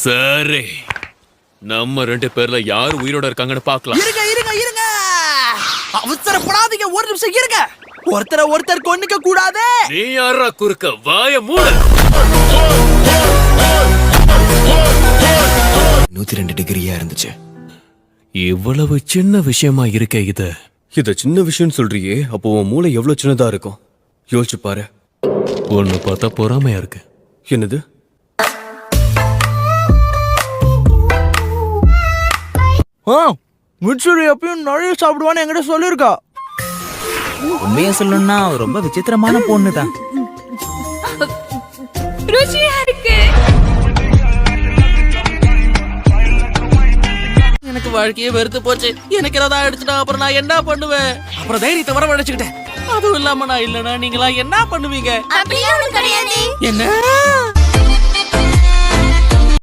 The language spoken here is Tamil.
சரி, நம்ம 2 பேர்ல யார் உயிரோட இருக்காங்கன்னு பாக்கலாம். இருங்க இருங்க இருங்க, அவசரப்படாதீங்க, ஒரு நிமிஷம் இருங்க. ஒருத்தர் கொன்னுக்க கூடாது. நீ யாரா குறுக்க? வாய மூடு. 102 டிகிரியா இருந்துச்சு. இவ்வளவு சின்ன விஷயமா இருக்க இது. இத சின்ன விஷயம் சொல்றியே, அப்போ உன் மூளை எவ்வளவு சின்னதா இருக்கும் யோசிச்சு பாரு. ஒண்ணு பார்த்தா பொறாமையா இருக்கு. என்னது? மிட்சுரி எப்பயும் நிறைய சாப்பிடுவான்னு என்கிட்ட சொல்லிருக்கா. உண்மையா சொல்லணும்னா ரொம்ப விசித்திரமான பொண்ணு தான். ருசியா இருக்கு. எனக்கு வாழ்க்கையே வெறுத்து போச்சு. எனக்கு ஏதாவது ஆயிடுச்சுன்னா அப்புறம் நான் என்ன பண்ணுவேன்? அப்புறம் தைரியத்தை வரவழைச்சுக்கிட்டேன். அதுவும் இல்லாம நான் இல்லைன்னா நீங்களா என்ன பண்ணுவீங்க? அப்படியே ஒண்ணும் கிடையாது. என்ன